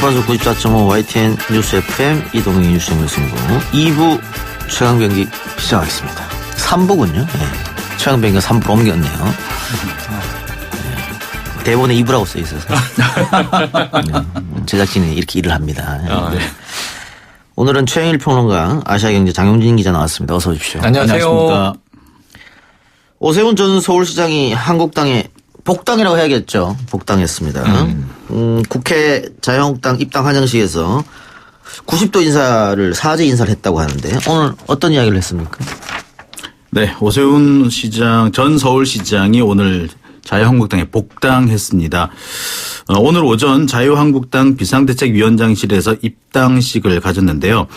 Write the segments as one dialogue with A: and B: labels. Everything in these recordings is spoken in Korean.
A: 주파수 94.5 YTN 뉴스 FM 이동희 뉴스의 승부 2부 최강병기 시작하겠습니다. 3부군요. 네. 최강병기가 3부로 옮겼네요. 네. 대본에 2부라고 써 있어서 네. 제작진이 이렇게 일을 합니다. 네. 오늘은 최영일 평론가, 아시아경제 장용진 기자 나왔습니다. 어서 오십시오.
B: 안녕하세요.
A: 오세훈 전 서울시장이 한국당에 복당이라고 해야겠죠. 복당했습니다. 국회 자유한국당 입당 환영식에서 90도 인사를 사죄 인사를 했다고 하는데 오늘 어떤 이야기를 했습니까?
B: 네, 오세훈 시장 전 서울시장이 오늘 자유한국당에 복당했습니다. 오늘 오전 자유한국당 비상대책위원장실에서 입당식을 가졌는데요.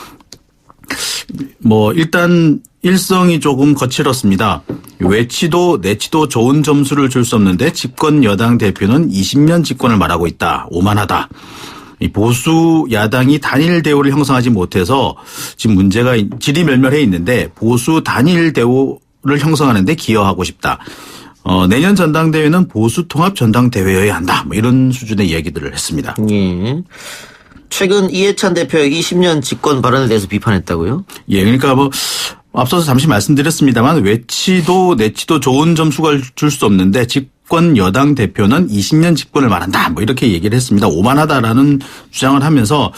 B: 일단 일성이 조금 거칠었습니다. 외치도 내치도 좋은 점수를 줄 수 없는데 집권 여당 대표는 20년 집권을 말하고 있다. 오만하다. 이 보수 야당이 단일 대우를 형성하지 못해서 지금 문제가 질이 멸멸해 있는데 보수 단일 대우를 형성하는 데 기여하고 싶다. 내년 전당대회는 보수 통합 전당대회여야 한다. 이런 수준의 이야기들을 했습니다.
A: 예. 최근 이해찬 대표의 20년 집권 발언에 대해서 비판했다고요?
B: 예, 그러니까 앞서서 잠시 말씀드렸습니다만 외치도 내치도 좋은 점수가 줄 수 없는데 집권 여당 대표는 20년 집권을 말한다. 이렇게 얘기를 했습니다. 오만하다라는 주장을 하면서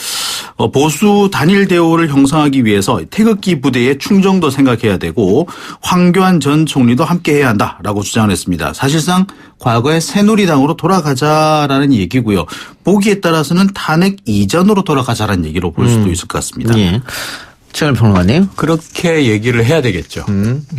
B: 보수 단일 대우를 형성하기 위해서 태극기 부대의 충정도 생각해야 되고 황교안 전 총리도 함께해야 한다라고 주장을 했습니다. 사실상 과거의 새누리당으로 돌아가자라는 얘기고요. 보기에 따라서는 탄핵 이전으로 돌아가자라는 얘기로 볼 수도 있을 것 같습니다.
A: 예. 최영일 평론가님.
C: 그렇게 얘기를 해야 되겠죠.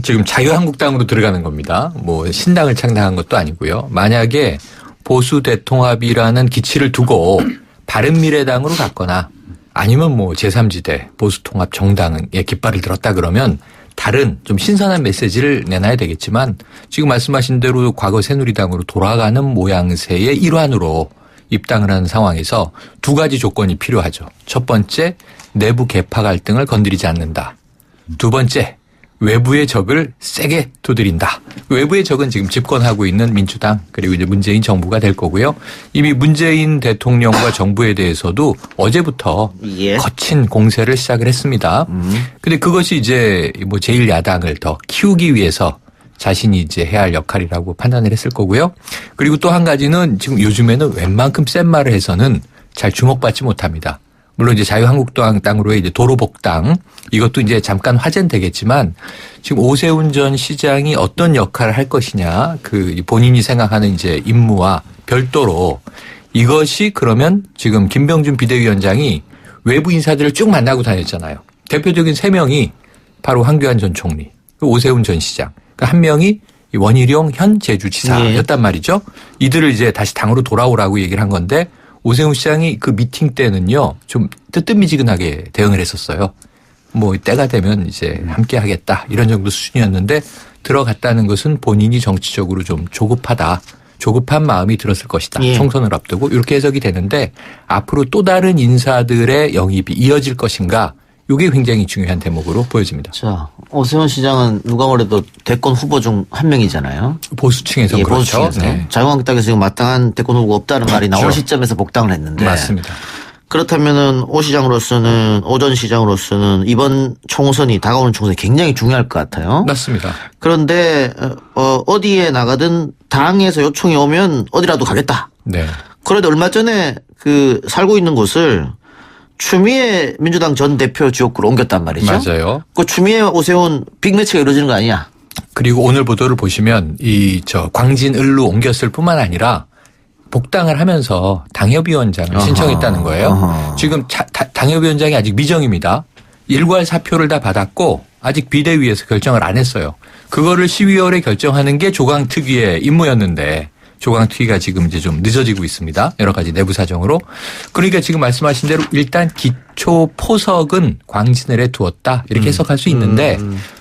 C: 지금 자유한국당으로 들어가는 겁니다. 신당을 창당한 것도 아니고요. 만약에 보수 대통합이라는 기치를 두고 바른미래당으로 갔거나 아니면 제3지대 보수통합 정당의 깃발을 들었다 그러면 다른 좀 신선한 메시지를 내놔야 되겠지만 지금 말씀하신 대로 과거 새누리당으로 돌아가는 모양새의 일환으로 입당을 하는 상황에서 두 가지 조건이 필요하죠. 첫 번째, 내부 계파 갈등을 건드리지 않는다. 두 번째, 외부의 적을 세게 두드린다. 외부의 적은 지금 집권하고 있는 민주당 그리고 이제 문재인 정부가 될 거고요. 이미 문재인 대통령과 정부에 대해서도 어제부터 거친 공세를 시작을 했습니다. 근데 그것이 이제 제1야당을 더 키우기 위해서 자신이 이제 해야 할 역할이라고 판단을 했을 거고요. 그리고 또 한 가지는 지금 요즘에는 웬만큼 센 말을 해서는 잘 주목받지 못합니다. 물론 이제 자유한국당 땅으로의 이제 도로복당 이것도 이제 잠깐 화제는 되겠지만 지금 오세훈 전 시장이 어떤 역할을 할 것이냐 본인이 생각하는 이제 임무와 별도로 이것이 그러면 지금 김병준 비대위원장이 외부 인사들을 쭉 만나고 다녔잖아요. 대표적인 3명이 바로 황교안 전 총리, 오세훈 전 시장. 한 명이 원희룡 현 제주지사였단 말이죠. 이들을 이제 다시 당으로 돌아오라고 얘기를 한 건데 오세훈 시장이 그 미팅 때는요 좀 뜨뜻미지근하게 대응을 했었어요. 때가 되면 이제 함께 하겠다 이런 정도 수준이었는데 들어갔다는 것은 본인이 정치적으로 좀 조급한 마음이 들었을 것이다.
A: 예.
C: 총선을 앞두고 이렇게 해석이 되는데 앞으로 또 다른 인사들의 영입이 이어질 것인가 이게 굉장히 중요한 대목으로 보여집니다.
A: 자, 오세훈 시장은 누가 뭐래도 대권 후보 중 한 명이잖아요.
C: 보수층에서
A: 예,
C: 그렇죠.
A: 보수층에서.
C: 네.
A: 자유한국당에서 지금 마땅한 대권 후보가 없다는 말이 나올
C: 그렇죠.
A: 시점에서 복당을 했는데.
C: 맞습니다.
A: 그렇다면은 오 전 시장으로서는 이번 총선이 다가오는 총선이 굉장히 중요할 것 같아요.
C: 맞습니다.
A: 그런데 어디에 나가든 당에서 요청이 오면 어디라도 가겠다.
C: 네.
A: 그런데 얼마 전에 살고 있는 곳을 추미애 민주당 전 대표 지역구로 옮겼단 말이죠.
C: 맞아요.
A: 그 추미애 오세훈 빅매치가 이루어지는 거 아니야?
C: 그리고 오늘 보도를 보시면 광진 을로 옮겼을 뿐만 아니라 복당을 하면서 당협위원장을 신청했다는 거예요. 지금 당협위원장이 아직 미정입니다. 일괄 사표를 다 받았고 아직 비대위에서 결정을 안 했어요. 그거를 12월에 결정하는 게 조강특위의 임무였는데 조강특위가 지금 이제 좀 늦어지고 있습니다. 여러 가지 내부 사정으로. 그러니까 지금 말씀하신 대로 일단 기초 포석은 광진을에 두었다. 이렇게 해석할 수 있는데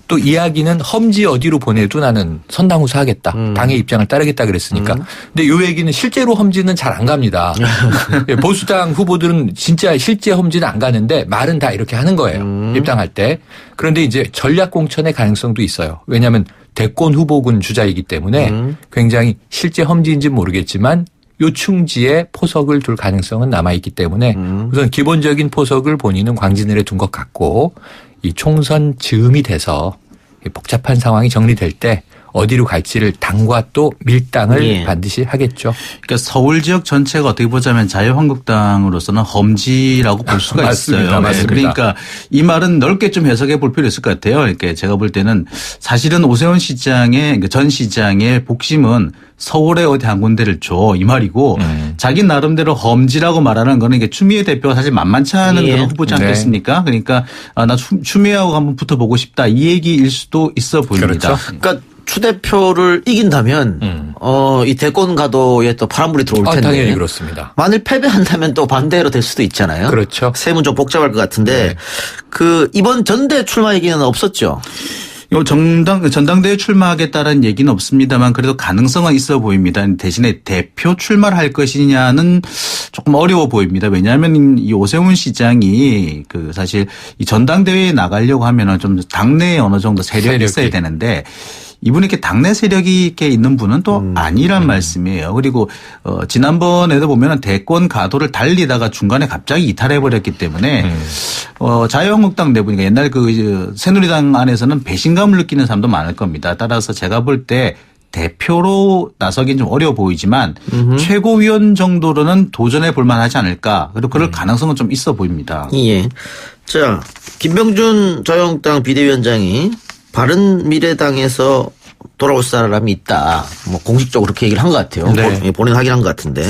C: 또 이야기는 험지 어디로 보내도 나는 선당후사 하겠다. 당의 입장을 따르겠다 그랬으니까. 근데 이 얘기는 실제로 험지는 잘 안 갑니다. 보수당 후보들은 진짜 실제 험지는 안 가는데 말은 다 이렇게 하는 거예요. 입당할 때. 그런데 이제 전략 공천의 가능성도 있어요. 왜냐하면 대권 후보군 주자이기 때문에 굉장히 실제 험지인지는 모르겠지만 요충지에 포석을 둘 가능성은 남아있기 때문에 우선 기본적인 포석을 본인은 광진을에 둔 것 같고 이 총선 즈음이 돼서 복잡한 상황이 정리될 때 어디로 갈지를 당과 또 밀당을
A: 예.
C: 반드시 하겠죠.
B: 그러니까 서울 지역 전체가 어떻게 보자면 자유한국당으로서는 험지라고 볼 수가
C: 맞습니다.
B: 있어요.
C: 맞습니다.
B: 그러니까 이 말은 넓게 좀 해석해 볼 필요 있을 것 같아요. 그러니까 제가 볼 때는 사실은 오세훈 시장의 전 시장의 복심은 서울에 어디 한 군데를 줘 이 말이고 자기 나름대로 험지라고 말하는 거는 이게 추미애 대표가 사실 만만치 않은
A: 예.
B: 그런 후보지
C: 네.
B: 않겠습니까? 그러니까 나 추미애하고 한번 붙어보고 싶다 이 얘기일 수도 있어 보입니다.
C: 그렇죠.
A: 그러니까 추 대표를 이긴다면 이 대권 가도에 또 파란불이 들어올 텐데.
C: 당연히 그렇습니다.
A: 만일 패배한다면 또 반대로 될 수도 있잖아요.
C: 그렇죠.
A: 세문 좀 복잡할 것 같은데
C: 네.
A: 그 이번 전대 출마 얘기는 없었죠.
B: 전당대회 출마하겠다는 얘기는 없습니다만 그래도 가능성은 있어 보입니다. 대신에 대표 출마를 할 것이냐는 조금 어려워 보입니다. 왜냐하면 이 오세훈 시장이 그 사실 이 전당대회에 나가려고 하면은 좀 당내에 어느 정도 세력이 있어야 되는데 이분이 이렇게 당내 세력이 이렇게 있는 분은 또 아니란 말씀이에요. 그리고 지난번에도 보면은 대권 가도를 달리다가 중간에 갑자기 이탈해 버렸기 때문에 자유한국당 내부니까 옛날 그 새누리당 안에서는 배신감을 느끼는 사람도 많을 겁니다. 따라서 제가 볼 때 대표로 나서긴 좀 어려워 보이지만 최고위원 정도로는 도전해 볼 만하지 않을까. 그리고 그럴 가능성은 좀 있어 보입니다.
A: 예. 자, 김병준 자유한국당 비대위원장이 바른미래당에서 돌아올 사람이 있다. 뭐 공식적으로 그렇게 얘기를 한 것 같아요.
C: 네.
A: 본인 확인한 것 같은데.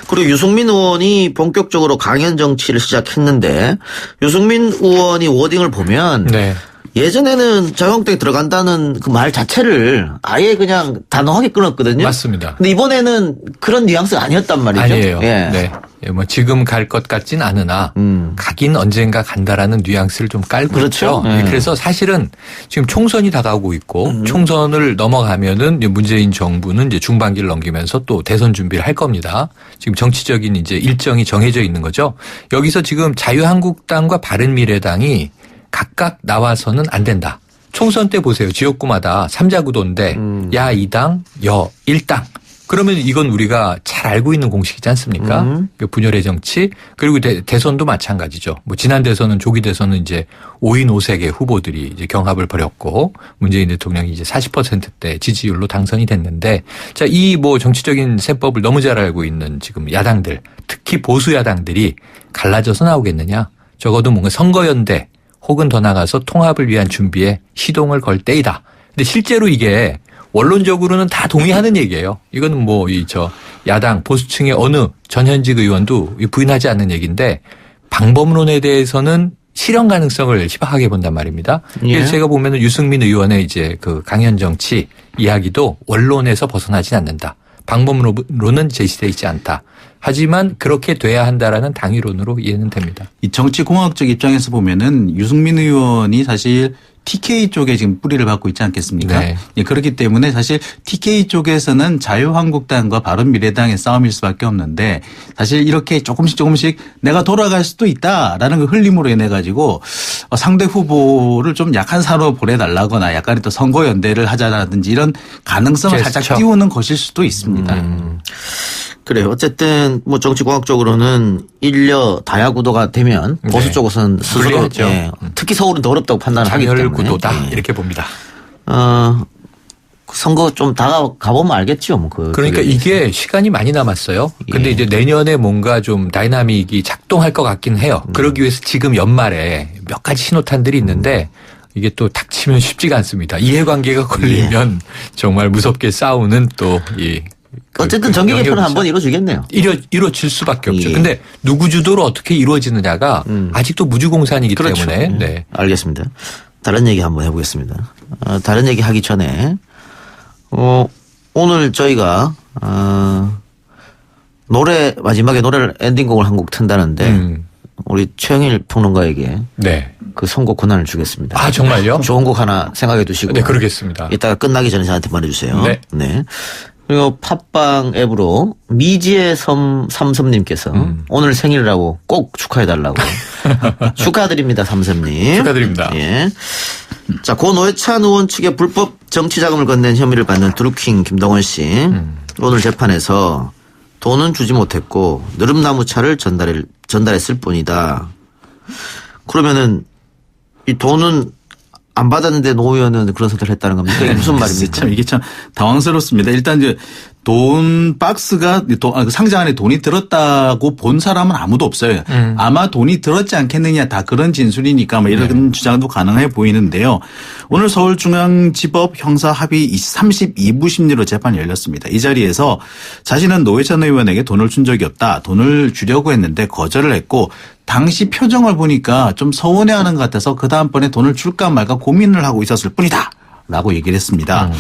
A: 그리고 유승민 의원이 본격적으로 강연 정치를 시작했는데 유승민 의원이 워딩을 보면
C: 네.
A: 예전에는 자유한국당에 들어간다는 그 말 자체를 아예 그냥 단호하게 끊었거든요.
C: 맞습니다.
A: 근데 이번에는 그런 뉘앙스가 아니었단 말이죠.
C: 아니에요.
A: 예.
C: 네. 예, 뭐 지금 갈 것 같진 않으나 가긴 언젠가 간다라는 뉘앙스를 좀 깔고
A: 그렇죠.
C: 있죠.
A: 예.
C: 그래서 사실은 지금 총선이 다가오고 있고 총선을 넘어가면은 이제 문재인 정부는 이제 중반기를 넘기면서 또 대선 준비를 할 겁니다. 지금 정치적인 이제 일정이 정해져 있는 거죠. 여기서 지금 자유한국당과 바른미래당이 각각 나와서는 안 된다. 총선 때 보세요. 지역구마다 3자 구도인데 야 2당, 여 1당. 그러면 이건 우리가 잘 알고 있는 공식이지 않습니까? 분열의 정치. 그리고 대선도 마찬가지죠. 뭐 지난 대선은 조기 대선은 이제 5인 5색의 후보들이 이제 경합을 벌였고 문재인 대통령이 이제 40%대 지지율로 당선이 됐는데 자, 이 뭐 정치적인 셈법을 너무 잘 알고 있는 지금 야당들, 특히 보수 야당들이 갈라져서 나오겠느냐? 적어도 뭔가 선거연대 혹은 더 나가서 통합을 위한 준비에 시동을 걸 때이다. 근데 실제로 이게 원론적으로는 다 동의하는 얘기예요. 이거는 뭐 야당 보수층의 어느 전현직 의원도 부인하지 않는 얘기인데 방법론에 대해서는 실현 가능성을 희박하게 본단 말입니다. 그래서
A: 예.
C: 제가 보면은 유승민 의원의 이제 그 강연 정치 이야기도 원론에서 벗어나진 않는다. 방법론은 제시되어 있지 않다. 하지만 그렇게 돼야 한다라는 당위론으로 이해는 됩니다.
B: 이 정치공학적 입장에서 보면은 유승민 의원이 사실 TK 쪽에 지금 뿌리를 받고 있지 않겠습니까?
C: 네.
B: 예, 그렇기 때문에 사실 TK 쪽에서는 자유한국당과 바른미래당의 싸움일 수밖에 없는데 사실 이렇게 조금씩 내가 돌아갈 수도 있다라는 그 흘림으로 인해 가지고 상대 후보를 좀 약한 사로 보내달라거나 약간 또 선거연대를 하자라든지 이런 가능성을 살짝 띄우는 것일 수도 있습니다.
A: 그래요. 어쨌든 뭐 정치공학적으로는 일려 다야 구도가 되면 보수
C: 네.
A: 쪽에서는 스스로
C: 불리하죠.
A: 예, 특히 서울은 더 어렵다고 판단을 하기 때문에.
C: 구도다
A: 예.
C: 이렇게 봅니다.
A: 선거 좀 다가보면 알겠죠. 뭐
C: 그러니까 이게 시간이 많이 남았어요. 근데
A: 예.
C: 이제 내년에 뭔가 좀 다이나믹이 작동할 것 같긴 해요. 그러기 위해서 지금 연말에 몇 가지 신호탄들이 있는데 이게 또 닥치면 쉽지가 않습니다. 이해관계가 걸리면 정말 무섭게 싸우는 또 이
A: 어쨌든 정기 개편은 한번 이루어지겠네요.
C: 이루어질 수밖에 없죠.
A: 예.
C: 근데 누구 주도로 어떻게 이루어지느냐가 아직도 무주공산이기
A: 그렇죠.
C: 때문에. 네.
A: 알겠습니다. 다른 얘기 한번 해보겠습니다. 다른 얘기 하기 전에 오늘 저희가 마지막에 노래를 엔딩곡을 한 곡 튼다는데 우리 최영일 평론가에게
C: 네.
A: 그 선곡 권한을 주겠습니다.
C: 아, 정말요?
A: 좋은 곡 하나 생각해 두시고.
C: 네, 그러겠습니다.
A: 이따가 끝나기 전에 저한테 말해주세요.
C: 네.
A: 그리고 팟빵 앱으로 미지의 삼섬님께서 오늘 생일이라고 꼭 축하해달라고. 축하드립니다, 삼섬님.
C: 축하드립니다.
A: 예. 자, 고 노회찬 의원 측의 불법 정치 자금을 건넨 혐의를 받는 드루킹 김동원 씨. 오늘 재판에서 돈은 주지 못했고 느릅나무 차를 전달했을 뿐이다. 그러면은 이 돈은 안 받았는데 노 의원은 그런 선택을 했다는 겁니까? 이게 무슨 말입니까?
B: 참 이게 참 당황스럽습니다. 일단 이제 돈 박스가 상자 안에 돈이 들었다고 본 사람은 아무도 없어요. 아마 돈이 들었지 않겠느냐 다 그런 진술이니까 뭐 이런 주장도 가능해 보이는데요. 오늘 서울중앙지법 형사합의 32부 심리로 재판이 열렸습니다. 이 자리에서 자신은 노회찬 의원에게 돈을 준 적이 없다. 돈을 주려고 했는데 거절을 했고 당시 표정을 보니까 좀 서운해하는 것 같아서 그 다음번에 돈을 줄까 말까 고민을 하고 있었을 뿐이다 라고 얘기를 했습니다.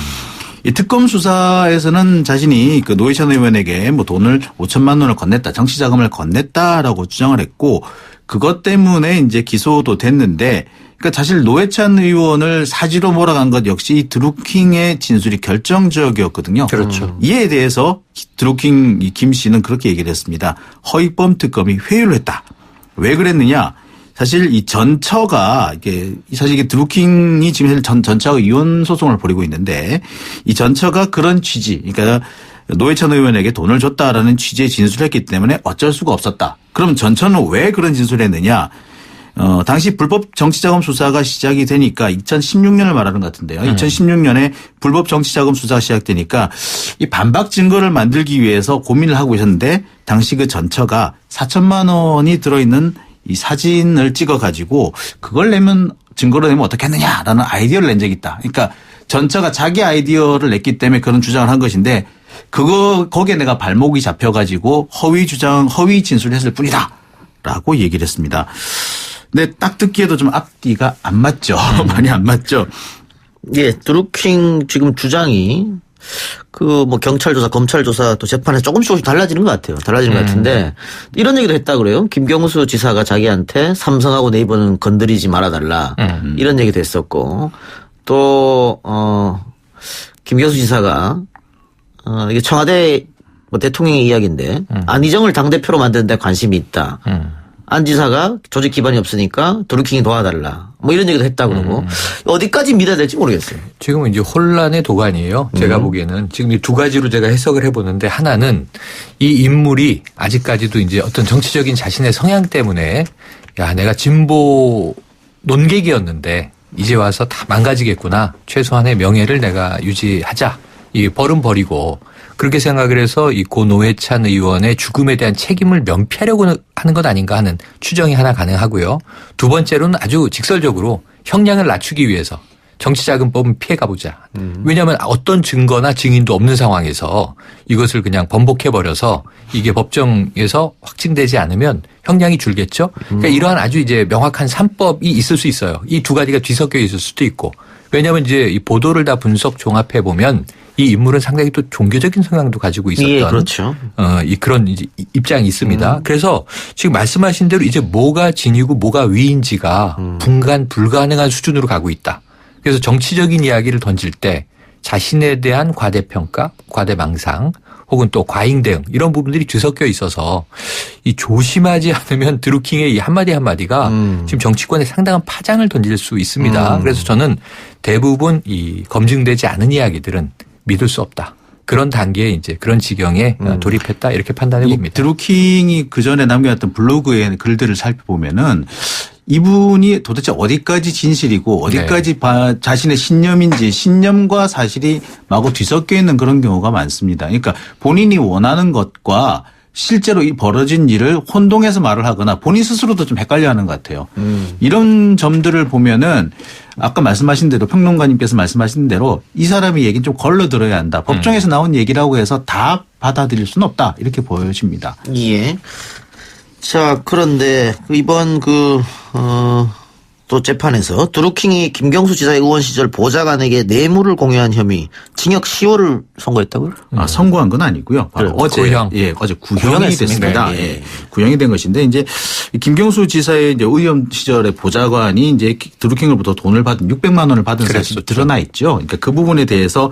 B: 이 특검 수사에서는 자신이 그 노회찬 의원에게 뭐 돈을 5천만 원을 건넸다, 정치자금을 건넸다라고 주장을 했고 그것 때문에 이제 기소도 됐는데 그러니까 사실 노회찬 의원을 사지로 몰아간 것 역시 드루킹의 진술이 결정적이었거든요.
C: 그렇죠.
B: 이에 대해서 드루킹 김 씨는 그렇게 얘기를 했습니다. 허위범 특검이 회유를 했다. 왜 그랬느냐? 사실 이 전처가 이게 사실 이게 드루킹이 지금 전처가 이혼 소송을 벌이고 있는데 이 전처가 그런 취지, 그러니까 노회찬 의원에게 돈을 줬다라는 취지의 진술을 했기 때문에 어쩔 수가 없었다. 그럼 전처는 왜 그런 진술을 했느냐? 당시 불법 정치자금 수사가 시작이 되니까 2016년을 말하는 것 같은데요. 2016년에 불법 정치자금 수사가 시작되니까 이 반박 증거를 만들기 위해서 고민을 하고 있었는데 당시 그 전처가 4천만 원이 들어있는 이 사진을 찍어 가지고 그걸 내면 증거로 내면 어떻겠느냐라는 아이디어를 낸 적이 있다. 그러니까 전처가 자기 아이디어를 냈기 때문에 그런 주장을 한 것인데 거기에 내가 발목이 잡혀 가지고 허위 진술을 했을 뿐이다라고 얘기를 했습니다. 근데 딱 듣기에도 좀 앞뒤가 안 맞죠. 많이 안 맞죠.
A: 예, 드루킹 지금 주장이 그 뭐 경찰 조사, 검찰 조사 또 재판에서 조금씩 달라지는 것 같아요. 달라지는 것 같은데 이런 얘기도 했다 그래요. 김경수 지사가 자기한테 삼성하고 네이버는 건드리지 말아달라 이런 얘기도 했었고 또 김경수 지사가 이게 청와대 뭐 대통령의 이야기인데 안희정을 당대표로 만드는 데 관심이 있다. 안 지사가 조직 기반이 없으니까 드루킹이 도와달라. 뭐 이런 얘기도 했다 그러고 어디까지 믿어야 될지 모르겠어요.
C: 지금은 이제 혼란의 도가니예요. 제가 보기에는 지금 이 두 가지로 제가 해석을 해보는데 하나는 이 인물이 아직까지도 이제 어떤 정치적인 자신의 성향 때문에 야 내가 진보 논객이었는데 이제 와서 다 망가지겠구나. 최소한의 명예를 내가 유지하자. 이 벌은 버리고 그렇게 생각을 해서 이 고 노회찬 의원의 죽음에 대한 책임을 면피하려고 하는 것 아닌가 하는 추정이 하나 가능하고요. 두 번째로는 아주 직설적으로 형량을 낮추기 위해서 정치자금법은 피해가보자. 왜냐하면 어떤 증거나 증인도 없는 상황에서 이것을 그냥 번복해버려서 이게 법정에서 확증되지 않으면 형량이 줄겠죠. 그러니까 이러한 아주 이제 명확한 산법이 있을 수 있어요. 이 두 가지가 뒤섞여 있을 수도 있고. 왜냐하면 이제 이 보도를 다 분석 종합해 보면 이 인물은 상당히 또 종교적인 성향도 가지고 있었던
A: 예, 그렇죠.
C: 그런 이제 입장이 있습니다. 그래서 지금 말씀하신 대로 이제 뭐가 진이고 뭐가 위인지가 분간 불가능한 수준으로 가고 있다. 그래서 정치적인 이야기를 던질 때 자신에 대한 과대평가, 과대망상 혹은 또 과잉 대응 이런 부분들이 뒤섞여 있어서 이 조심하지 않으면 드루킹의 이 한마디 한마디가 지금 정치권에 상당한 파장을 던질 수 있습니다. 그래서 저는 대부분 이 검증되지 않은 이야기들은 믿을 수 없다. 그런 단계에 이제 그런 지경에 돌입했다 이렇게 판단해 봅니다.
B: 드루킹이 그 전에 남겨놨던 블로그의 글들을 살펴보면은 이분이 도대체 어디까지 진실이고 어디까지 자신의 신념인지 신념과 사실이 마구 뒤섞여 있는 그런 경우가 많습니다. 그러니까 본인이 원하는 것과 실제로 이 벌어진 일을 혼동해서 말을 하거나 본인 스스로도 좀 헷갈려하는 것 같아요. 이런 점들을 보면은 아까 말씀하신 대로 평론가님께서 말씀하신 대로 이 사람의 얘기는 좀 걸러 들어야 한다. 법정에서 나온 얘기라고 해서 다 받아들일 수는 없다. 이렇게 보여집니다.
A: 예. 자, 그런데 이번 또 재판에서 드루킹이 김경수 지사의 의원 시절 보좌관에게 뇌물을 공유한 혐의 징역 10월을 선고했다고요?
B: 선고한 건 아니고요. 바로 어제
C: 구형.
B: 어제 구형이 됐습니다.
A: 예.
B: 예. 구형이 된 것인데 이제 김경수 지사의 이제 의원 시절의 보좌관이 이제 드루킹으로부터 돈을 받은 600만 원을 받은 사실이 드러나 있죠. 그러니까 그 부분에 대해서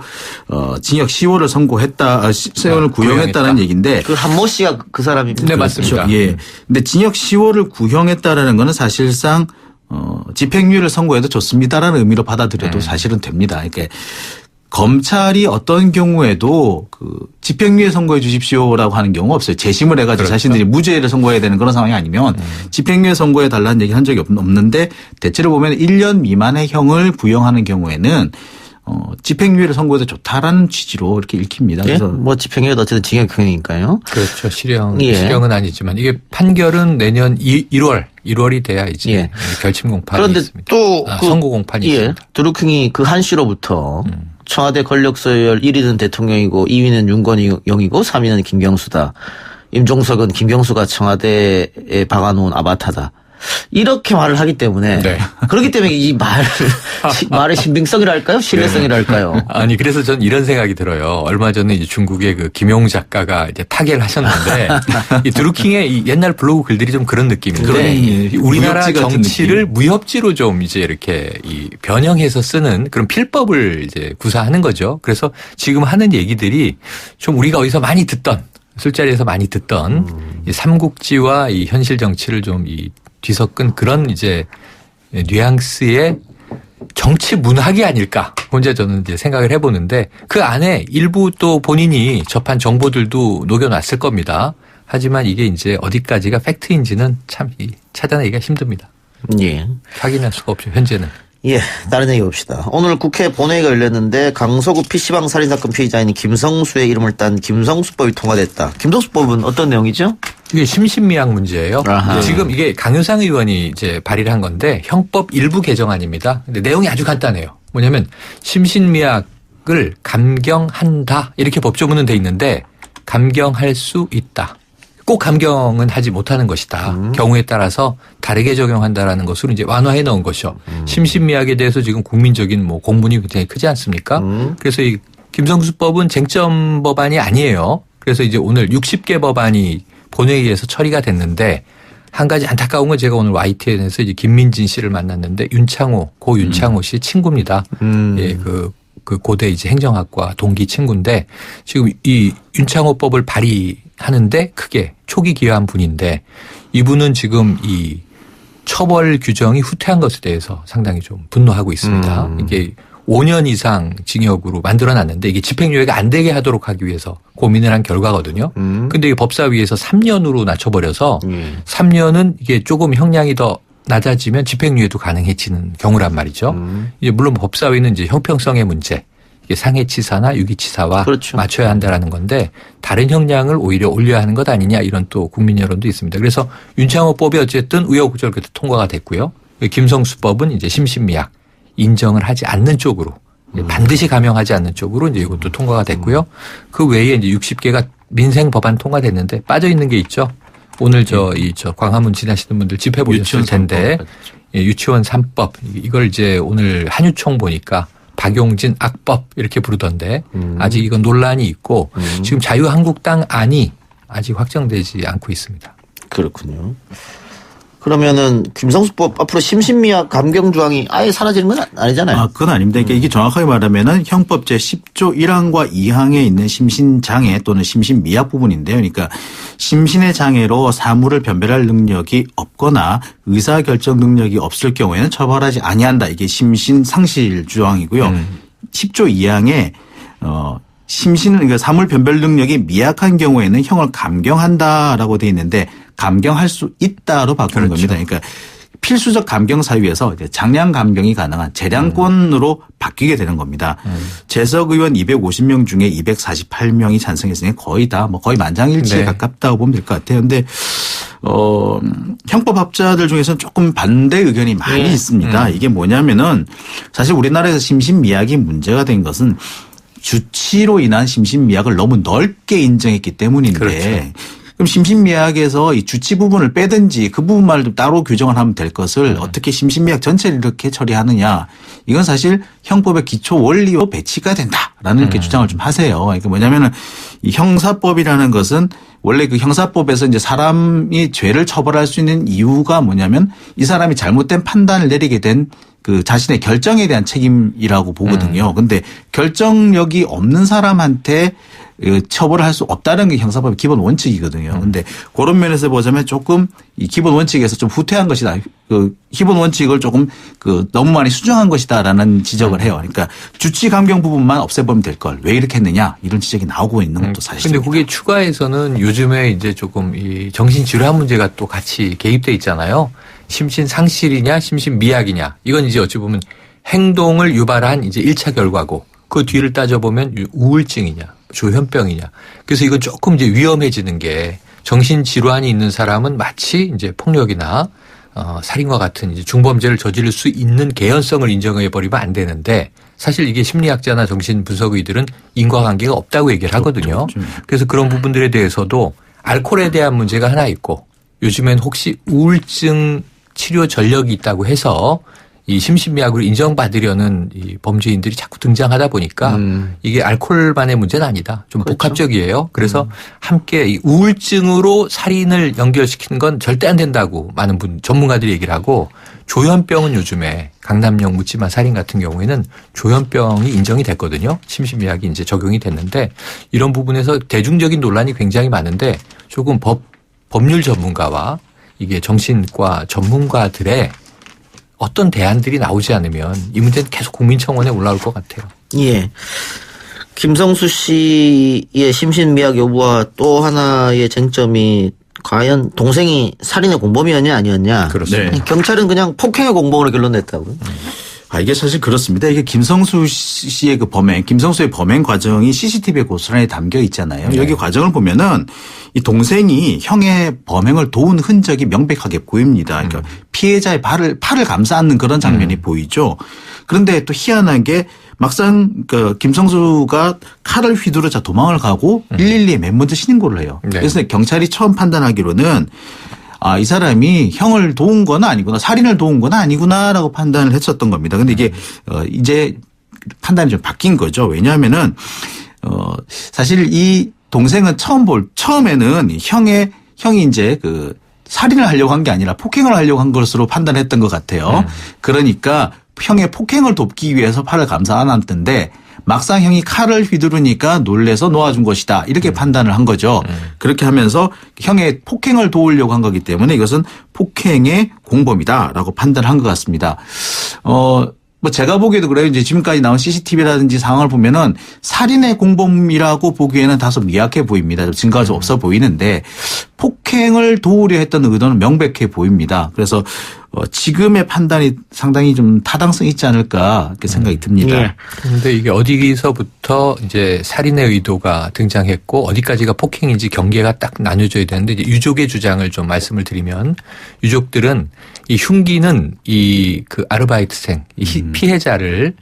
B: 징역 10월을 선고했다, 세월을 구형했다는 얘기인데
A: 그 한모 씨가 그 사람입니다.
C: 네, 맞습니다.
B: 예. 근데 징역 10월을 구형했다라는 거는 사실상 집행유예를 선고해도 좋습니다라는 의미로 받아들여도 사실은 됩니다. 이렇게 검찰이 어떤 경우에도 그 집행유예 선고해 주십시오라고 하는 경우가 없어요. 재심을 해가지고
C: 그렇죠.
B: 자신들이 무죄를 선고해야 되는 그런 상황이 아니면 집행유예 선고해 달라는 얘기 한 적이 없는데 대체로 보면 1년 미만의 형을 부용하는 경우에는 집행유예를 선고해도 좋다라는 취지로 이렇게 읽힙니다.
A: 예?
B: 그래서
A: 뭐 집행유예도 어쨌든 징역형이니까요.
C: 그렇죠.
A: 예.
C: 실형은 아니지만 이게 판결은 내년 1월이 돼야 이제
A: 예.
C: 결심 공판이
A: 그런데
C: 있습니다.
A: 또
C: 선고 공판이
A: 예.
C: 있습니다.
A: 드루킹이 그 한 씨로부터 청와대 권력 서열 1위는 대통령이고 2위는 윤건영이고 3위는 김경수다. 임종석은 김경수가 청와대에 박아놓은 아바타다. 이렇게 말을 하기 때문에
C: 네.
A: 그렇기 때문에 이 말의 신빙성이랄까요? 신뢰성이랄까요?
C: 아니 그래서 전 이런 생각이 들어요. 얼마 전에 이제 중국의 그 김용 작가가 이제 타계를 하셨는데 이 드루킹의 이 옛날 블로그 글들이 좀 그런 느낌인데
B: 그런
C: 우리나라
B: 무협지 같은
C: 정치를
B: 느낌.
C: 무협지로 좀 이제 이렇게 이 변형해서 쓰는 그런 필법을 이제 구사하는 거죠. 그래서 지금 하는 얘기들이 좀 우리가 어디서 많이 듣던 술자리에서 많이 듣던 이 삼국지와 이 현실 정치를 좀 이 뒤섞은 그런 이제 뉘앙스의 정치 문학이 아닐까 혼자 저는 이제 생각을 해보는데 그 안에 일부 또 본인이 접한 정보들도 녹여놨을 겁니다. 하지만 이게 이제 어디까지가 팩트인지는 참 찾아내기가 힘듭니다.
A: 예.
C: 확인할 수가 없죠 현재는.
A: 예, 다른 얘기 봅시다. 오늘 국회 본회의가 열렸는데 강서구 PC방 살인사건 피의자인 김성수의 이름을 딴 김성수법이 통과됐다. 김성수법은 어떤 내용이죠?
C: 이게 심신미약 문제예요.
A: 아하.
C: 지금 이게 강효상 의원이 이제 발의를 한 건데 형법 일부 개정안입니다. 근데 내용이 아주 간단해요. 뭐냐면 심신미약을 감경한다 이렇게 법조문은 돼 있는데 감경할 수 있다. 꼭 감경은 하지 못하는 것이다. 경우에 따라서 다르게 적용한다라는 것으로 이제 완화해 넣은 것이죠. 심신미약에 대해서 지금 국민적인 뭐 공분이 굉장히 크지 않습니까? 그래서 이 김성수법은 쟁점 법안이 아니에요. 그래서 이제 오늘 60개 법안이 본회의에서 처리가 됐는데 한 가지 안타까운 건 제가 오늘 YTN에서 이제 김민진 씨를 만났는데 고 윤창호 씨 친구입니다. 예, 그 고대 이제 행정학과 동기 친구인데 지금 이 윤창호법을 발의하는데 크게 초기 기여한 분인데 이분은 지금 이 처벌 규정이 후퇴한 것에 대해서 상당히 좀 분노하고 있습니다. 이게 5년 이상 징역으로 만들어놨는데 이게 집행유예가 안 되게 하도록 하기 위해서 고민을 한 결과거든요. 근데 이게 법사위에서 3년으로 낮춰버려서 3년은 이게 조금 형량이 더 낮아지면 집행유예도 가능해지는 경우란 말이죠. 이제 물론 법사위는 이제 형평성의 문제, 이게 상해치사나 유기치사와
A: 그렇죠.
C: 맞춰야 한다라는 건데 다른 형량을 오히려 올려야 하는 것 아니냐 이런 또 국민 여론도 있습니다. 그래서 윤창호법이 어쨌든 우여곡절 끝에 통과가 됐고요. 김성수법은 이제 심신미약 인정을 하지 않는 쪽으로 반드시 감형하지 않는 쪽으로 이제 이것도 통과가 됐고요. 그 외에 이제 60개가 민생 법안 통과됐는데 빠져 있는 게 있죠. 오늘 저 광화문 지나시는 분들 집회 보셨을 텐데 유치원 3법 이걸 이제 오늘 한유총 보니까 박용진 악법 이렇게 부르던데 아직 이건 논란이 있고 지금 자유한국당 안이 아직 확정되지 않고 있습니다.
A: 그렇군요. 그러면은 김성수법 앞으로 심신미약 감경 조항이 아예 사라지는 건 아니잖아요.
B: 아, 그건 아닙니다. 그러니까 이게 정확하게 말하면은 형법 제10조 1항과 2항에 있는 심신장애 또는 심신미약 부분인데요. 그러니까 심신의 장애로 사물을 변별할 능력이 없거나 의사결정 능력이 없을 경우에는 처벌하지 아니한다. 이게 심신상실 조항이고요. 10조 2항에 심신은 그러니까 사물 변별 능력이 미약한 경우에는 형을 감경한다라고 돼 있는데 감경할 수 있다로 바꾸는
C: 그렇죠.
B: 겁니다. 그러니까 필수적 감경 사유에서 이제 장량 감경이 가능한 재량권으로 바뀌게 되는 겁니다. 재석 의원 250명 중에 248명이 찬성했으니 거의 다 뭐 거의 만장일치에
C: 네.
B: 가깝다고 보면 될 것 같아요. 그런데 형법학자들 중에서는 조금 반대 의견이 많이 있습니다. 이게 뭐냐면은 사실 우리나라에서 심신미약이 문제가 된 것은 주치로 인한 심신미약을 너무 넓게 인정했기 때문인데
C: 그렇죠.
B: 그럼 심신미약에서 이 주치 부분을 빼든지 그 부분만 좀 따로 규정을 하면 될 것을 어떻게 심신미약 전체를 이렇게 처리하느냐. 이건 사실 형법의 기초 원리로 배치가 된다라는 이렇게 주장을 좀 하세요. 그러니까 뭐냐면은 이 형사법이라는 것은 원래 그 형사법에서 이제 사람이 죄를 처벌할 수 있는 이유가 뭐냐면 이 사람이 잘못된 판단을 내리게 된 그 자신의 결정에 대한 책임이라고 보거든요. 근데 결정력이 없는 사람한테 처벌을 할 수 없다는 게 형사법의 기본 원칙이거든요. 근데 그런 면에서 보자면 조금 이 기본 원칙에서 좀 후퇴한 것이다. 그 기본 원칙을 조금 그 너무 많이 수정한 것이다라는 지적을 해요. 그러니까 주치 감경 부분만 없애보면 될 걸 왜 이렇게 했느냐 이런 지적이 나오고 있는 것도 사실입니다.
C: 근데 그게 추가해서는 요즘에 이제 조금 이 정신질환 문제가 또 같이 개입돼 있잖아요. 심신상실이냐 심신미약이냐 이건 이제 어찌 보면 행동을 유발한 이제 1차 결과고 그 뒤를 따져보면 우울증이냐 조현병이냐. 그래서 이건 조금 이제 위험해지는 게 정신질환이 있는 사람은 마치 이제 폭력이나 살인과 같은 이제 중범죄를 저지를 수 있는 개연성을 인정해 버리면 안 되는데 사실 이게 심리학자나 정신분석의들은 인과관계가 없다고 얘기를 하거든요. 그래서 그런 부분들에 대해서도 알코올에 대한 문제가 하나 있고 요즘엔 혹시 우울증 치료 전력이 있다고 해서 이 심신미약으로 인정받으려는 이 범죄인들이 자꾸 등장하다 보니까 이게 알코올만의 문제는 아니다. 좀
A: 그렇죠.
C: 복합적이에요. 그래서 함께 이 우울증으로 살인을 연결시키는 건 절대 안 된다고 많은 전문가들이 얘기를 하고 조현병은 요즘에 강남역 묻지마 살인 같은 경우에는 조현병이 인정이 됐거든요. 심신미약이 이제 적용이 됐는데 이런 부분에서 대중적인 논란이 굉장히 많은데 조금 법률 전문가와 이게 정신과 전문가들의 어떤 대안들이 나오지 않으면 이 문제는 계속 국민청원에 올라올 것 같아요.
A: 예. 김성수 씨의 심신미약 여부와 또 하나의 쟁점이 과연 동생이 살인의 공범이었냐 아니었냐.
C: 그렇습니다.
B: 네.
A: 경찰은 그냥 폭행의 공범으로 결론냈다고요.
B: 이게 사실 그렇습니다. 이게 김성수 씨의 그 김성수의 범행 과정이 CCTV에 고스란히 담겨 있잖아요.
C: 네.
B: 여기 과정을 보면은 이 동생이 형의 범행을 도운 흔적이 명백하게 보입니다. 그러니까 피해자의 팔을 감싸 안는 그런 장면이 보이죠. 그런데 또 희한한 게 막상 그 김성수가 칼을 휘두르자 도망을 가고 112에 맨 먼저 신고를 해요.
C: 네.
B: 그래서 경찰이 처음 판단하기로는 이 사람이 형을 도운 건 아니구나, 살인을 도운 건 아니구나라고 판단을 했었던 겁니다. 근데 이게 이제 판단이 좀 바뀐 거죠. 왜냐하면은 사실 이 동생은 처음에는 형이 이제 그 살인을 하려고 한 게 아니라 폭행을 하려고 한 것으로 판단했던 것 같아요. 그러니까 형의 폭행을 돕기 위해서 팔을 감싸 안았던데 막상 형이 칼을 휘두르니까 놀래서 놓아준 것이다. 이렇게 판단을 한 거죠. 그렇게 하면서 형의 폭행을 도우려고 한 거기 때문에 이것은 폭행의 공범이다라고 판단을 한 것 같습니다. 뭐 제가 보기에도 그래요. 이제 지금까지 나온 CCTV라든지 상황을 보면은 살인의 공범이라고 보기에는 다소 미약해 보입니다. 증거가 좀 없어 보이는데 폭행을 도우려 했던 의도는 명백해 보입니다. 그래서 지금의 판단이 상당히 좀 타당성 있지 않을까 이렇게 생각이 듭니다.
C: 그런데 이게 어디서부터 이제 살인의 의도가 등장했고 어디까지가 폭행인지 경계가 딱 나뉘어져야 되는데 이제 유족의 주장을 좀 말씀을 드리면 유족들은 이 흉기는 이 그 아르바이트생 이 피해자를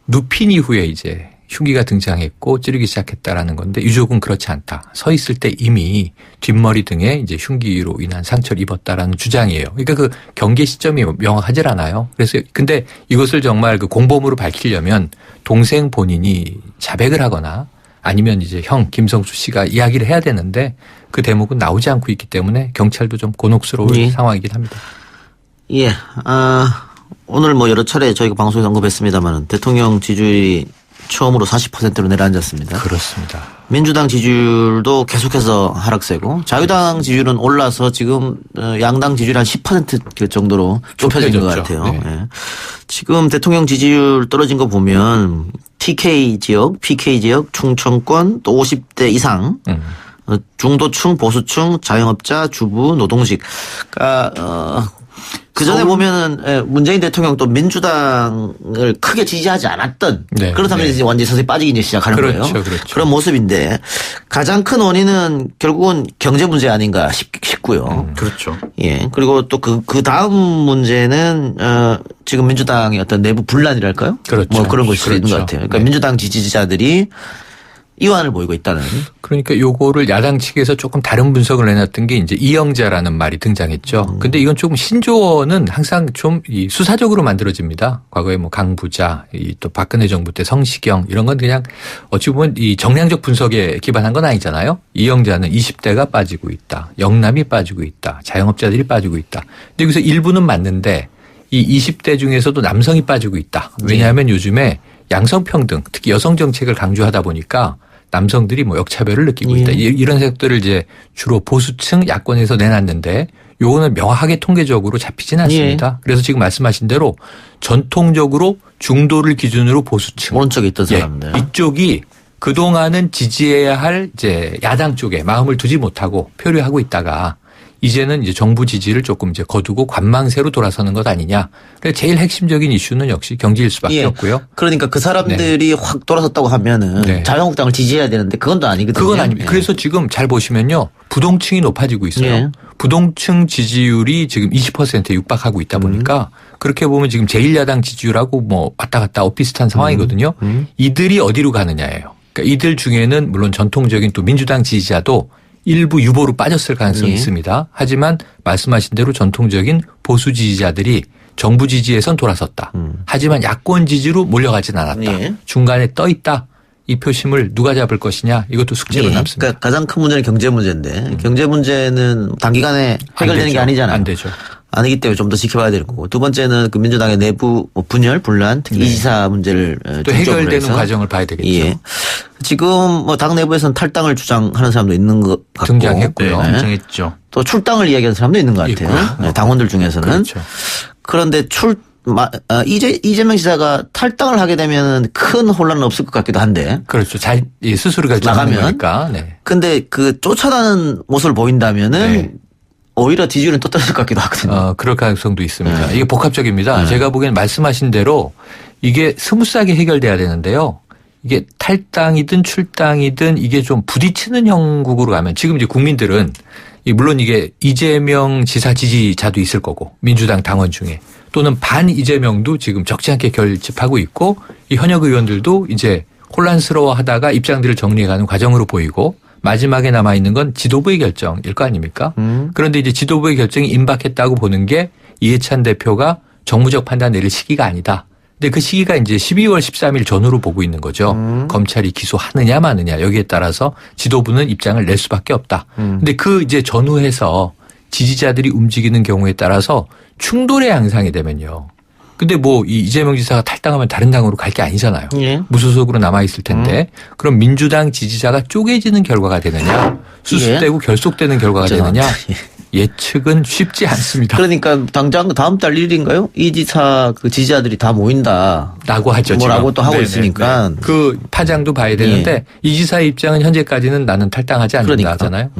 C: 눕힌 이후에 이제 흉기가 등장했고 찌르기 시작했다라는 건데 유족은 그렇지 않다. 서 있을 때 이미 뒷머리 등에 이제 흉기로 인한 상처를 입었다라는 주장이에요. 그러니까 그 경계 시점이 명확하질 않아요. 그래서 근데 이것을 정말 그 공범으로 밝히려면 동생 본인이 자백을 하거나 아니면 이제 형 김성수 씨가 이야기를 해야 되는데 그 대목은 나오지 않고 있기 때문에 경찰도 좀 곤혹스러운 상황이긴 합니다.
A: 예. 오늘 뭐 여러 차례 저희가 방송에서 언급했습니다만 대통령 지지율이 처음으로 40%로 내려앉았습니다.
C: 그렇습니다.
A: 민주당 지지율도 계속해서 하락세고 자유당 지지율은 올라서 지금 양당 지지율 한 10% 정도로 좁혀진 것 같아요.
C: 네.
A: 예. 지금 대통령 지지율 떨어진 거 보면 TK 지역, PK 지역, 충청권 또 50대 이상 중도층, 보수층, 자영업자, 주부, 노동직. 그러니까 그 전에 보면은 문재인 대통령 또 민주당을 크게 지지하지 않았던 그렇다면 이제 완전히 서서히 빠지기 이제 시작하는 거예요.
C: 그렇죠.
A: 그런 모습인데 가장 큰 원인은 결국은 경제 문제 아닌가 싶고요.
B: 그렇죠.
A: 예. 그리고 또 그 다음 문제는 지금 민주당의 어떤 내부 분란이랄까요?
C: 그렇죠.
A: 뭐 그런 것일 수 있는 것 같아요. 그러니까 민주당 지지자들이 이완을 보이고 있다는.
C: 그러니까 요거를 야당 측에서 조금 다른 분석을 내놨던 게 이제 이영자라는 말이 등장했죠. 근데 이건 조금 신조어는 항상 좀 이 수사적으로 만들어집니다. 과거에 뭐 강부자, 또 박근혜 정부 때 성시경 이런 건 그냥 어찌 보면 이 정량적 분석에 기반한 건 아니잖아요. 이영자는 20대가 빠지고 있다. 영남이 빠지고 있다. 자영업자들이 빠지고 있다. 근데 여기서 일부는 맞는데 이 20대 중에서도 남성이 빠지고 있다. 왜냐하면 요즘에 양성평등, 특히 여성 정책을 강조하다 보니까 남성들이 뭐 역차별을 느끼고 있다. 이런 색들을 이제 주로 보수층 야권에서 내놨는데 요거는 명확하게 통계적으로 잡히진 않습니다. 그래서 지금 말씀하신 대로 전통적으로 중도를 기준으로 보수층.
A: 오른쪽에 있던 사람들.
C: 이쪽이 그동안은 지지해야 할 이제 야당 쪽에 마음을 두지 못하고 표류하고 있다가 이제는 이제 정부 지지를 조금 이제 거두고 관망세로 돌아서는 것 아니냐. 그래서 제일 핵심적인 이슈는 역시 경제일 수밖에 없고요.
A: 그러니까 그 사람들이 확 돌아섰다고 하면은 자유한국당을 지지해야 되는데 그건 또 아니거든요.
C: 그건 아닙니다. 그래서 지금 잘 보시면요. 부동층이 높아지고 있어요. 부동층 지지율이 지금 20%에 육박하고 있다 보니까 그렇게 보면 지금 제1야당 지지율하고 뭐 왔다 갔다 엇비슷한 상황이거든요. 이들이 어디로 가느냐예요. 그러니까 이들 중에는 물론 전통적인 또 민주당 지지자도 일부 유보로 빠졌을 가능성이 있습니다. 하지만 말씀하신 대로 전통적인 보수 지지자들이 정부 지지에선 돌아섰다. 하지만 야권 지지로 몰려가진 않았다. 중간에 떠 있다. 이 표심을 누가 잡을 것이냐 이것도 숙제로 남습니다.
A: 그러니까 가장 큰 문제는 경제 문제인데 경제 문제는 단기간에 해결되는 게 아니잖아요.
C: 안 되죠.
A: 아니기 때문에 좀 더 지켜봐야 될 거고 두 번째는 그 민주당의 내부 분열, 분란, 특히 이지사 문제를
C: 또 해결되는 과정을 봐야 되겠죠.
A: 예. 지금 뭐 당 내부에서는 탈당을 주장하는 사람도 있는 것 같고
C: 등장했고요.
B: 등장했죠.
A: 또 출당을 이야기하는 사람도 있는 것 같아요. 당원들 중에서는.
C: 그렇죠.
A: 그런데 이재명 지사가 탈당을 하게 되면 큰 혼란은 없을 것 같기도 한데.
C: 그렇죠. 스스로 결정하는 거니까.
A: 근데 그 쫓아다는 모습을 보인다면은 오히려 지지율은 또 떨어질 것 같기도 하거든요.
C: 그럴 가능성도 있습니다. 이게 복합적입니다. 제가 보기엔 말씀하신 대로 이게 스무스하게 해결돼야 되는데요. 이게 탈당이든 출당이든 이게 좀 부딪히는 형국으로 가면 지금 이제 국민들은 물론 이게 이재명 지사 지지자도 있을 거고 민주당 당원 중에 또는 반 이재명도 지금 적지 않게 결집하고 있고 이 현역 의원들도 이제 혼란스러워하다가 입장들을 정리해가는 과정으로 보이고 마지막에 남아있는 건 지도부의 결정일 거 아닙니까? 그런데 이제 지도부의 결정이 임박했다고 보는 게 이해찬 대표가 정무적 판단 내릴 시기가 아니다. 근데 그 시기가 이제 12월 13일 전후로 보고 있는 거죠. 검찰이 기소하느냐 마느냐 여기에 따라서 지도부는 입장을 낼 수밖에 없다. 근데 그 이제 전후에서 지지자들이 움직이는 경우에 따라서 충돌의 양상이 되면요. 근데 뭐 이재명 지사가 탈당하면 다른 당으로 갈 게 아니잖아요. 무소속으로 남아있을 텐데 그럼 민주당 지지자가 쪼개지는 결과가 되느냐 수습되고 결속되는 결과가 되느냐 예측은 쉽지 않습니다.
A: 그러니까 당장 다음 달 1일인가요? 이 지사 그 지지자들이 다 모인다라고
C: 하죠.
A: 뭐라고 또 하고 있으니까
C: 그 파장도 봐야 되는데 이 지사의 입장은 현재까지는 나는 탈당하지 않는다 하잖아요.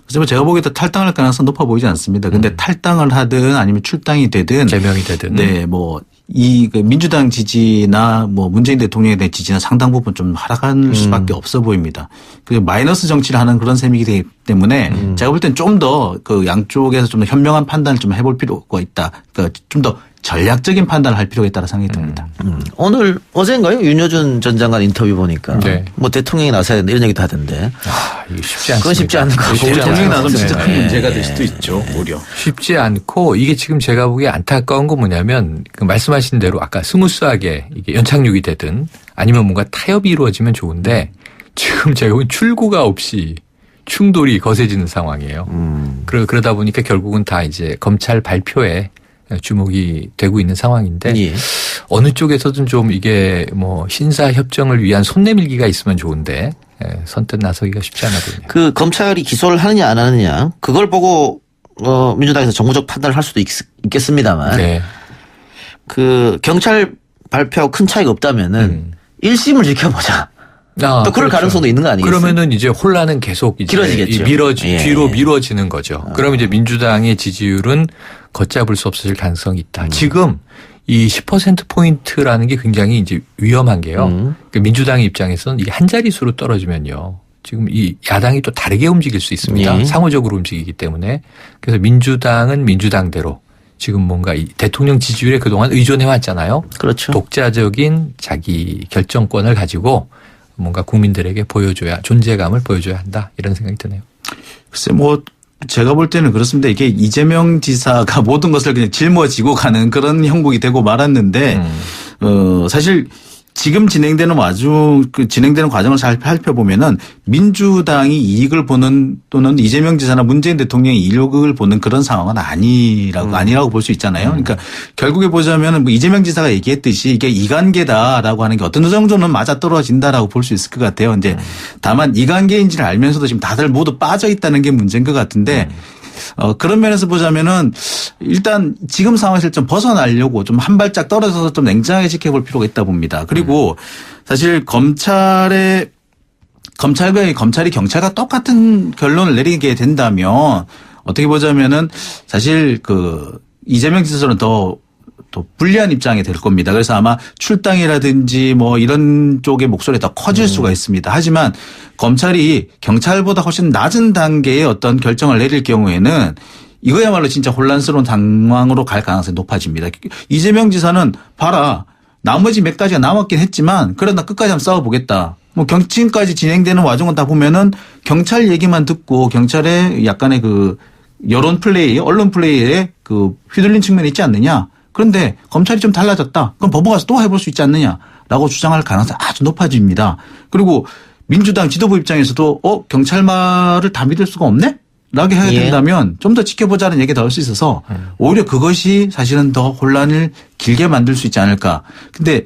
B: 그래서 제가 보기에도 탈당할 가능성 높아 보이지 않습니다. 근데 탈당을 하든 아니면 출당이 되든
C: 제명이 되든
B: 네, 뭐 이 민주당 지지나 뭐 문재인 대통령에 대한 지지는 상당 부분 좀 하락할 수밖에 없어 보입니다. 그 마이너스 정치를 하는 그런 셈이기 되기 때문에 제가 볼 땐 좀 더 그 양쪽에서 좀 더 현명한 판단을 좀 해볼 필요가 있다. 그러니까 좀 더 전략적인 판단을 할 필요가 있다는 생각이 듭니다.
A: 오늘 어제인가요? 윤여준 전 장관 인터뷰 보니까 뭐 대통령이 나서야 된다 이런 얘기도 하던데.
C: 이게 쉽지 않습니다.
A: 그건 쉽지 않은 거고.
B: 대통령이 나서면 진짜 큰 문제가 될 수도 있죠. 오히려.
C: 쉽지 않고 이게 지금 제가 보기에 안타까운 건 뭐냐면 그 말씀하신 대로 아까 스무스하게 이게 연착륙이 되든 아니면 뭔가 타협이 이루어지면 좋은데 지금 제가 보기엔 출구가 없이 충돌이 거세지는 상황이에요. 그러다 보니까 결국은 다 이제 검찰 발표에 주목이 되고 있는 상황인데 어느 쪽에서든 좀 이게 뭐 신사 협정을 위한 손 내밀기가 있으면 좋은데 선뜻 나서기가 쉽지 않아 보이네요.
A: 그 검찰이 기소를 하느냐 안 하느냐 그걸 보고 민주당에서 정무적 판단을 할 수도 있겠습니다만 그 경찰 발표 큰 차이가 없다면은 1심을 지켜보자. 또 그럴 가능성도 있는 거 아니겠어요?
C: 그러면은 이제 혼란은 계속 이제
A: 길어지겠죠.
C: 뒤로 미뤄지는 거죠. 그럼 이제 민주당의 지지율은 걷잡을 수 없어질 가능성이 있다. 지금 이 10%포인트라는 게 굉장히 이제 위험한 게요. 그러니까 민주당의 입장에서는 이게 한 자릿수로 떨어지면요. 지금 이 야당이 또 다르게 움직일 수 있습니다. 상호적으로 움직이기 때문에. 그래서 민주당은 민주당대로 지금 뭔가 이 대통령 지지율에 그동안 의존해 왔잖아요.
A: 그렇죠.
C: 독자적인 자기 결정권을 가지고 뭔가 국민들에게 보여줘야 존재감을 보여줘야 한다 이런 생각이 드네요.
B: 글쎄 뭐 제가 볼 때는 그렇습니다. 이게 이재명 지사가 모든 것을 그냥 짊어지고 가는 그런 형국이 되고 말았는데 사실 지금 진행되는 진행되는 과정을 잘 살펴보면은 민주당이 이익을 보는 또는 이재명 지사나 문재인 대통령이 이익을 보는 그런 상황은 아니라고 볼 수 있잖아요. 그러니까 결국에 보자면은 뭐 이재명 지사가 얘기했듯이 이게 이관계다라고 하는 게 어떤 정도는 맞아 떨어진다라고 볼 수 있을 것 같아요. 이제 다만 이관계인지를 알면서도 지금 다들 모두 빠져 있다는 게 문제인 것 같은데 그런 면에서 보자면은 일단 지금 상황에서 좀 벗어나려고 좀 한 발짝 떨어져서 좀 냉정하게 지켜볼 필요가 있다 봅니다. 그리고 사실 검찰이 경찰과 똑같은 결론을 내리게 된다면 어떻게 보자면은 사실 그 이재명 지사는 더 불리한 입장이 될 겁니다. 그래서 아마 출당이라든지 뭐 이런 쪽의 목소리가 더 커질 수가 있습니다. 하지만 검찰이 경찰보다 훨씬 낮은 단계의 어떤 결정을 내릴 경우에는 이거야말로 진짜 혼란스러운 상황으로 갈 가능성이 높아집니다. 이재명 지사는 봐라. 나머지 몇 가지가 남았긴 했지만 그러나 끝까지 한번 싸워보겠다. 뭐 지금까지 진행되는 와중은 다 보면은 경찰 얘기만 듣고 경찰의 약간의 그 여론 플레이, 언론 플레이에 그 휘둘린 측면이 있지 않느냐. 그런데 검찰이 좀 달라졌다. 그럼 법원 가서 또 해볼 수 있지 않느냐라고 주장할 가능성이 아주 높아집니다. 그리고 민주당 지도부 입장에서도 경찰 말을 다 믿을 수가 없네? 라고 해야 된다면 좀 더 지켜보자는 얘기가 나올 수 있어서 오히려 그것이 사실은 더 혼란을 길게 만들 수 있지 않을까. 근데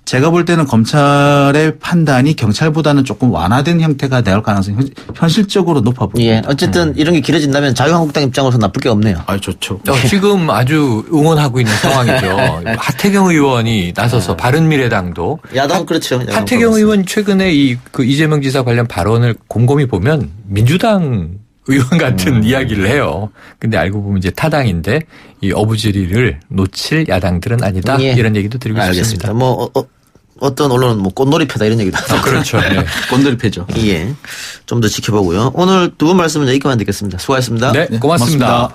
B: 제가 볼 때는 검찰의 판단이 경찰보다는 조금 완화된 형태가 나올 가능성이 현실적으로 높아 보입니다.
A: 예. 어쨌든 이런 게 길어진다면 자유한국당 입장으로서 나쁠 게 없네요.
B: 아, 좋죠.
C: 지금 아주 응원하고 있는 상황이죠. 하태경 의원이 나서서 바른미래당도
A: 야당 그렇죠. 야당
C: 하태경 의원 최근에 그 이재명 지사 관련 발언을 곰곰이 보면 민주당 의원 같은 이야기를 해요. 근데 알고 보면 이제 타당인데 이 어부지리를 놓칠 야당들은 아니다.
A: 예.
C: 이런 얘기도 드리고
A: 알겠습니다.
C: 싶습니다.
A: 뭐 어떤 언론은 뭐 꽃놀이패다 이런 얘기도 하고.
C: 그렇죠. 네.
B: 꼰들패죠.
A: 예. 좀 더 지켜보고요. 오늘 두 분 말씀은 여기까지만 듣겠습니다. 수고하셨습니다.
C: 네, 고맙습니다.